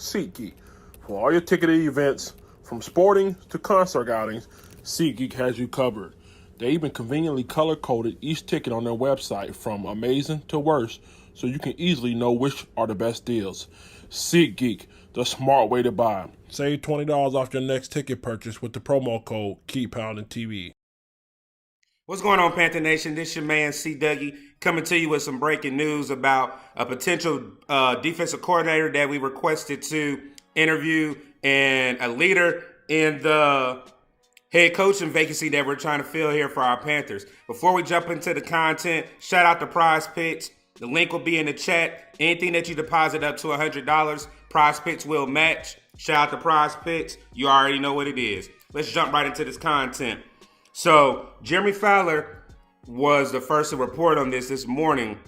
SeatGeek. For all your ticketed events, from sporting to concert outings, SeatGeek has you covered. They even conveniently color-coded each ticket on their website from amazing to worst, so you can easily know which are the best deals. SeatGeek, the smart way to buy. Save $20 off your next ticket purchase with the promo code KeepPoundingTV. What's going on, Panther Nation? This your man, C. Dougie, coming to you with some breaking news about a potential defensive coordinator that we requested to interview and a leader in the head coaching vacancy that we're trying to fill here for our Panthers. Before we jump into the content, shout out to Prize Picks. The link will be in the chat. Anything that you deposit up to $100, Prize Picks will match. Shout out to Prize Picks. You already know what it is. Let's jump right into this content. So, Jeremy Fowler was the first to report on this morning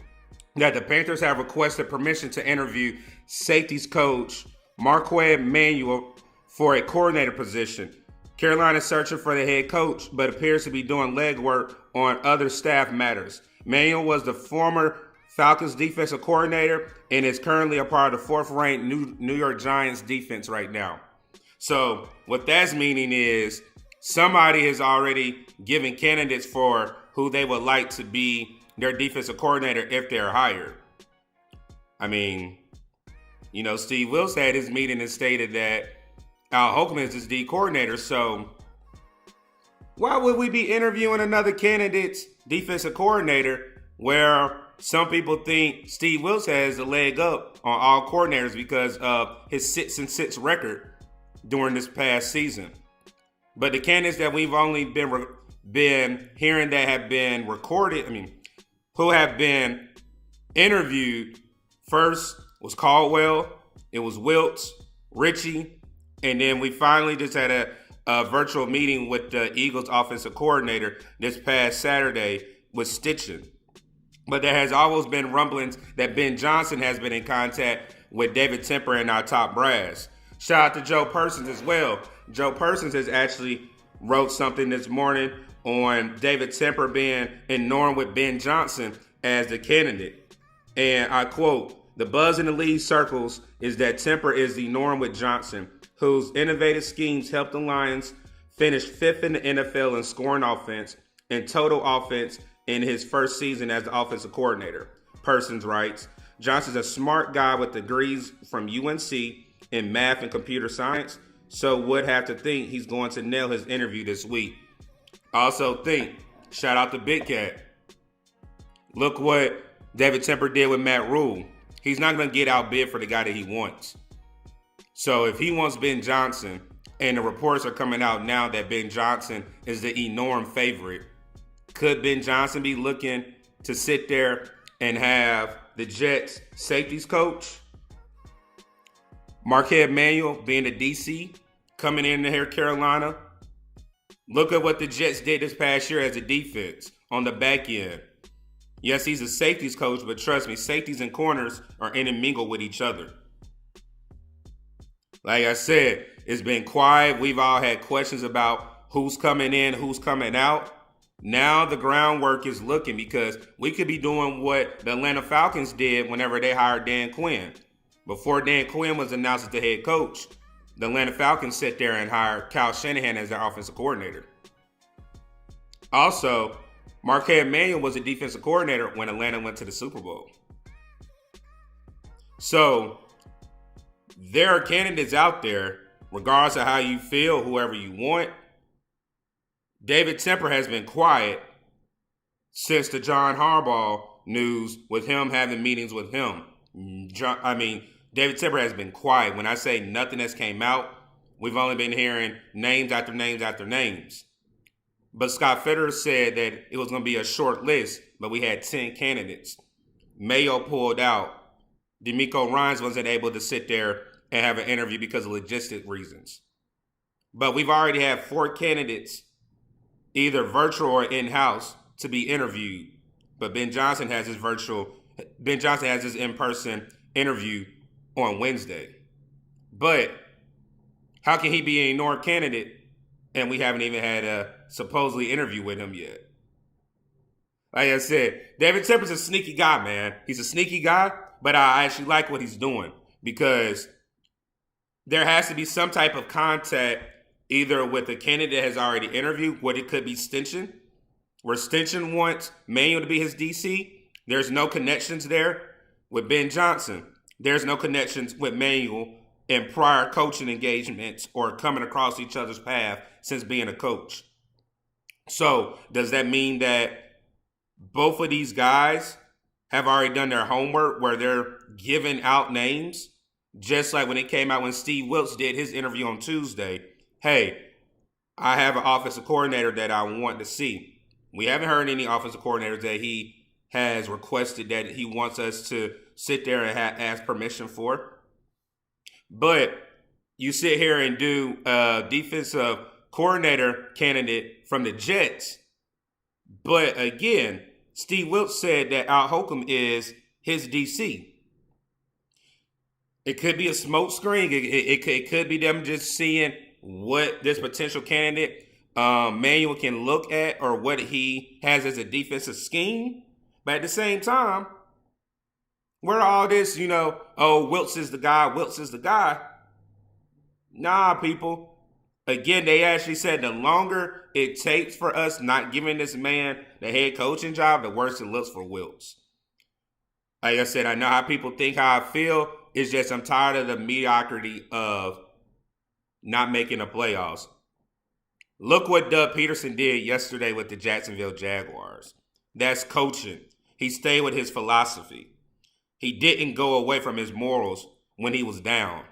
that the Panthers have requested permission to interview safeties coach Marquette Manuel for a coordinator position. Carolina is searching for the head coach, but appears to be doing legwork on other staff matters. Manuel was the former Falcons defensive coordinator and is currently a part of the fourth-ranked New York Giants defense right now. So, what that's meaning is somebody has already given candidates for who they would like to be their defensive coordinator if they're hired. I mean, Steve Wilks had his meeting and stated that Al Holcomb is his D coordinator. So why would we be interviewing another candidate's defensive coordinator where some people think Steve Wilks has a leg up on all coordinators because of his 6-6 record during this past season? But the candidates that we've only been hearing that have been recorded, who have been interviewed, first was Caldwell, it was Wilts, Ritchie, and then we finally just had a virtual meeting with the Eagles offensive coordinator this past Saturday with Stitchen. But there has always been rumblings that Ben Johnson has been in contact with David Temper and our top brass. Shout out to Joe Persons as well. Joe Persons has actually wrote something this morning on David Temper being in Norm with Ben Johnson as the candidate. And I quote, "The buzz in the league circles is that Temper is the Norm with Johnson, whose innovative schemes helped the Lions finish 5th in the NFL in scoring offense and total offense in his first season as the offensive coordinator." Persons writes, "Johnson's a smart guy with degrees from UNC in math and computer science, so would have to think he's going to nail his interview this week." Also think, shout out to Big Cat. Look what David Temper did with Matt Rule. He's not going to get outbid for the guy that he wants. So if he wants Ben Johnson, and the reports are coming out now that Ben Johnson is the enormous favorite, could Ben Johnson be looking to sit there and have the Jets safeties coach Marquette Manuel being the DC coming in here, Carolina? Look at what the Jets did this past year as a defense on the back end. Yes, he's a safeties coach, but trust me, safeties and corners are intermingled with each other. Like I said, it's been quiet. We've all had questions about who's coming in, who's coming out. Now the groundwork is looking, because we could be doing what the Atlanta Falcons did whenever they hired Dan Quinn. Before Dan Quinn was announced as the head coach, the Atlanta Falcons sat there and hired Kyle Shanahan as their offensive coordinator. Also, Marquette Manuel was a defensive coordinator when Atlanta went to the Super Bowl. So, there are candidates out there, regardless of how you feel, whoever you want. David Temper has been quiet since the John Harbaugh news with him having meetings with him. David Temper has been quiet. When I say nothing has came out, we've only been hearing names after names after names. But Scott Fitterer said that it was going to be a short list, but we had 10 candidates. Mayo pulled out. D'Amico Ryans wasn't able to sit there and have an interview because of logistic reasons. But we've already had 4 candidates, either virtual or in-house, to be interviewed. But Ben Johnson has his in-person interview on Wednesday. But how can he be an ignored candidate and we haven't even had a supposedly interview with him yet? Like I said, David Temper's a sneaky guy, man. He's a sneaky guy, but I actually like what he's doing, because there has to be some type of contact either with the candidate that has already interviewed, what it could be Stinson, where Stinson wants Manuel to be his DC. There's no connections there with Ben Johnson. There's no connections with Manuel in prior coaching engagements or coming across each other's path since being a coach. So does that mean that both of these guys have already done their homework where they're giving out names? Just like when it came out when Steve Wilkes did his interview on Tuesday. Hey, I have an offensive coordinator that I want to see. We haven't heard any offensive coordinators that he has requested that he wants us to sit there and ask permission for. But you sit here and do a defensive coordinator candidate from the Jets. But again, Steve Wilkes said that Al Holcomb is his DC. It could be a smokescreen. It could be them just seeing what this potential candidate Manuel can look at or what he has as a defensive scheme. But at the same time, where all this, oh, Wilkes is the guy, Wilkes is the guy. Nah, people. Again, they actually said the longer it takes for us not giving this man the head coaching job, the worse it looks for Wilkes. Like I said, I know how people think how I feel. It's just I'm tired of the mediocrity of not making the playoffs. Look what Doug Peterson did yesterday with the Jacksonville Jaguars. That's coaching. He stayed with his philosophy. He didn't go away from his morals when he was down.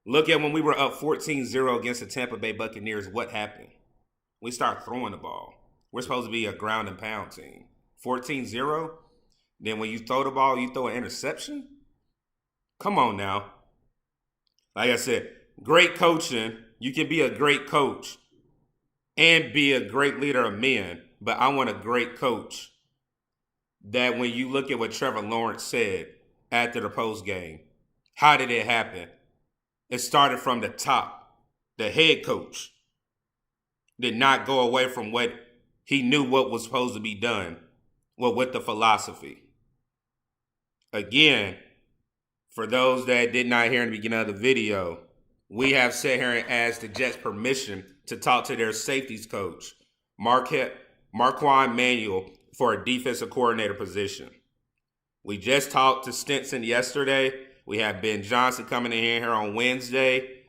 Look at when we were up 14-0 against the Tampa Bay Buccaneers. What happened? We start throwing the ball. We're supposed to be a ground and pound team. 14-0? Then when you throw the ball, you throw an interception? Come on now. Like I said, great coaching. You can be a great coach and be a great leader of men. But I want a great coach that when you look at what Trevor Lawrence said after the post game, how did it happen? It started from the top. The head coach did not go away from what he knew what was supposed to be done, with the philosophy. Again, for those that did not hear in the beginning of the video, we have sat here and asked the Jets permission to talk to their safeties coach, Marquand Manuel, for a defensive coordinator position. We just talked to Stinson yesterday. We have Ben Johnson coming in here on Wednesday.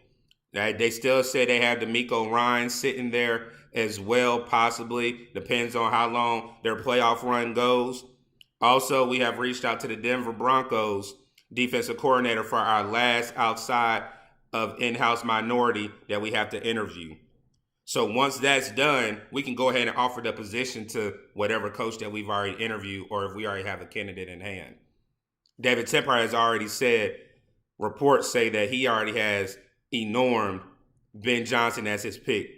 They still say they have D'Amico Ryan sitting there as well, possibly. Depends on how long their playoff run goes. Also, we have reached out to the Denver Broncos defensive coordinator for our last outside of in-house minority that we have to interview. So once that's done, we can go ahead and offer the position to whatever coach that we've already interviewed or if we already have a candidate in hand. David Tepper has already said, reports say that he already has enormed Ben Johnson as his pick.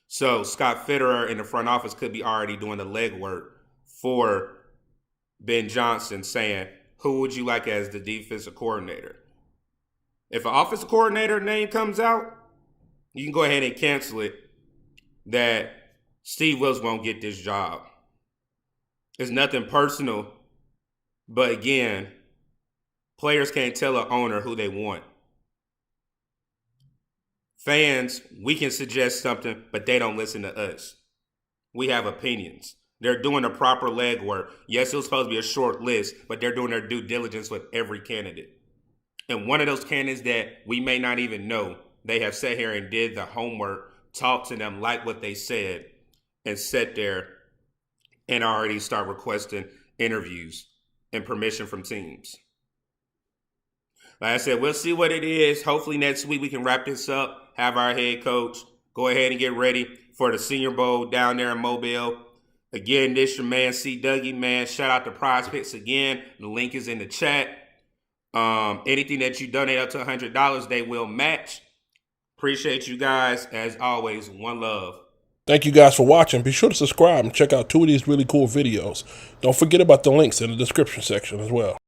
So Scott Fitterer in the front office could be already doing the legwork for Ben Johnson, saying, who would you like as the defensive coordinator? If an offensive coordinator name comes out, you can go ahead and cancel it that Steve Wilkes won't get this job. It's nothing personal, but again, players can't tell an owner who they want. Fans, we can suggest something, but they don't listen to us. We have opinions. They're doing the proper legwork. Yes, it was supposed to be a short list, but they're doing their due diligence with every candidate. And one of those candidates that we may not even know, they have sat here and did the homework, talked to them like what they said, and sat there and already start requesting interviews and permission from teams. Like I said, we'll see what it is. Hopefully next week we can wrap this up, have our head coach go ahead and get ready for the Senior Bowl down there in Mobile. Again, this your man, C. Dougie, man. Shout out to Prize Picks again. The link is in the chat. Anything that you donate up to $100, they will match. Appreciate you guys. As always, one love. Thank you guys for watching. Be sure to subscribe and check out 2 of these really cool videos. Don't forget about the links in the description section as well.